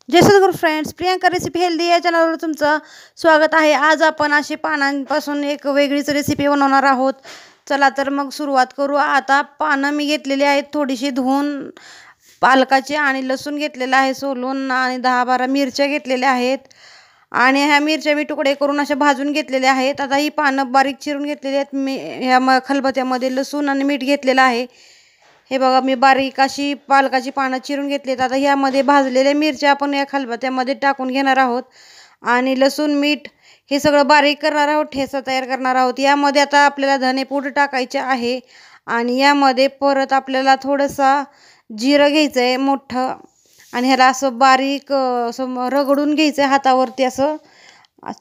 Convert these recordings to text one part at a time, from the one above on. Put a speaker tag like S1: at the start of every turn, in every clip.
S1: जय सद्गुरू friends, Priyanka recipe healthy या चॅनलवर तुमचं स्वागत आहे। आज आपण अशी पानांपासून एक वेगळीच रेसिपी बनवणार आहोत। चला तर मग सुरुवात करू। आता पानं मी घेतलेली आहेत थोडीशी धुवून, पालकाची, आणि लसूण घेतलेला आहे सोलून, आणि 10-12 मिरच्या घेतलेल्या आहेत, आणि ह्या मिरच्या मी तुकडे करून अशा भाजून घेतलेल्या आहेत। आता ही पानं बारीक चिरून घेतलेली आहेत। मी ह्या खलबत्त्यामध्ये लसूण आणि मीठ घेतलेलं आहे। हे बघा, मी बारीक अशी पालकाची पानं चिरून घेतलीत। आता ह्यामध्ये भाजलेल्या मिरच्या आपण या खलबत्त्यामध्ये टाकून घेणार आहोत, आणि लसूण मीठ हे सगळं बारीक करणार आहोत, ठेचा तयार करणार आहोत। यामध्ये आता आपल्याला धनेपूड टाकायचे आहे, आणि यामध्ये परत आपल्याला थोडंसं जिरं घ्यायचं आहे मोठं, आणि ह्याला असं बारीक असं रगडून घ्यायचं आहे हातावरती, असं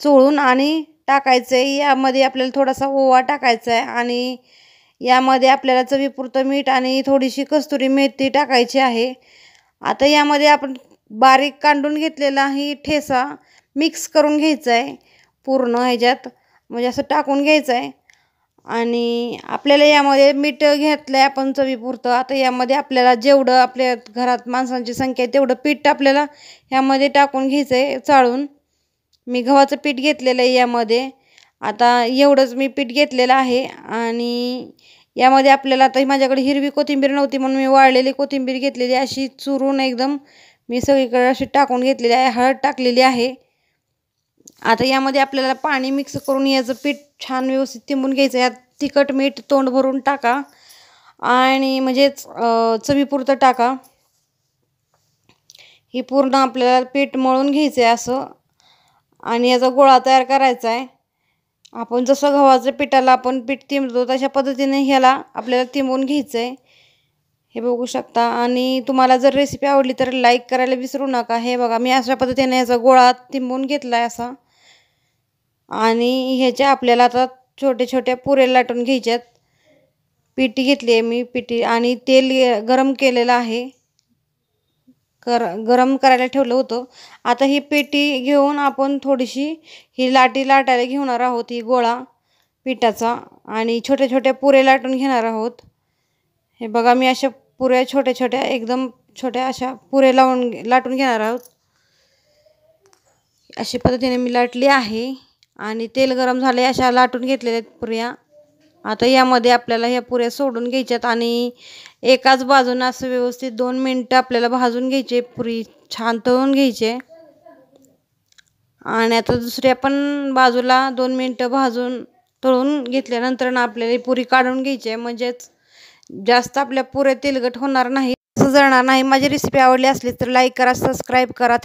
S1: चोळून आणि टाकायचं आहे। यामध्ये आपल्याला थोडासा ओवा टाकायचा आहे, आणि यामध्ये आपल्याला चवीपुरतं मीठ आणि थोडीशी कस्तुरी मेथी टाकायची आहे। आता यामध्ये आपण बारीक कांडून घेतलेला ही ठेचा मिक्स करून घ्यायचा आहे पूर्ण ह्याच्यात, म्हणजे असं टाकून घ्यायचं आहे। आणि आपल्याला यामध्ये मीठ घेतलं आहे आपण चवीपुरतं। आता यामध्ये आपल्याला जेवढं आपल्या घरात माणसांची संख्या आहे तेवढं पीठ आपल्याला यामध्ये टाकून घ्यायचं आहे चाळून। मी गव्हाचं पीठ घेतलेलं आहे यामध्ये। आता एवढंच मी पीठ घेतलेलं आहे, आणि यामध्ये आपल्याला आता माझ्याकडे हिरवी कोथिंबीर नव्हती म्हणून मी वाळलेली कोथिंबीर घेतलेली, अशी चुरून एकदम मी सगळीकडे अशी टाकून घेतलेली आहे। हळद टाकलेली आहे। आता यामध्ये आपल्याला पाणी मिक्स करून याचं पीठ छान व्यवस्थित तिंबून घ्यायचं। यात तिखट मीठ तोंड भरून टाका, आणि म्हणजेच चवीपुरतं टाका। ही पूर्ण आपल्याला पीठ मळून घ्यायचं आहे असं, आणि याचा गोळा तयार करायचा आहे। आपण जसं गव्हाच्या पिठाला आपण पीठ तिंबतो तशा पद्धतीने ह्याला आपल्याला तिंबून घ्यायचं आहे, हे बघू शकता। आणि तुम्हाला जर रेसिपी आवडली तर लाईक करायला विसरू नका। हे बघा, मी अशा पद्धतीने याचा गोळा तिंबून घेतला आहे असा, आणि ह्याच्या आपल्याला आता छोटे छोटे पुरे लाटून घ्यायच्यात। पिठी घेतली आहे मी, पिठी, आणि तेल गरम केलेलं आहे, गरम करायला ठेवलं होतं। आता ही पेटी घेऊन आपण थोडीशी ही लाटी लाटायला घेणार आहोत, ही गोळा पिठाचा, आणि छोटे छोटे पुरे लाटून घेणार आहोत। हे बघा, मी अशा पुऱ्या छोट्या छोट्या एकदम छोट्या अशा पुरे लाटून घेणार आहोत। अशा पद्धतीने मी लाटली आहे, आणि तेल गरम झाले अशा लाटून घेतलेल्या पुऱ्या। आता यामध्ये आपल्याला ह्या पुऱ्या सोडून घ्यायच्यात, आणि एकाच बाजूने असं व्यवस्थित 2 मिनिटं आपल्याला भाजून घ्यायचे, पुरी छान तळून घ्यायचे। आणि आता दुसऱ्या पण बाजूला 2 मिनिटं तळून घेतल्यानंतर आपल्याला ही पुरी काढून घ्यायची आहे, म्हणजेच जास्त आपल्या पुऱ्या तेलकट होणार नाही, असं जळणार नाही। माझी रेसिपी आवडली असली तर लाईक करा, सबस्क्राईब करा।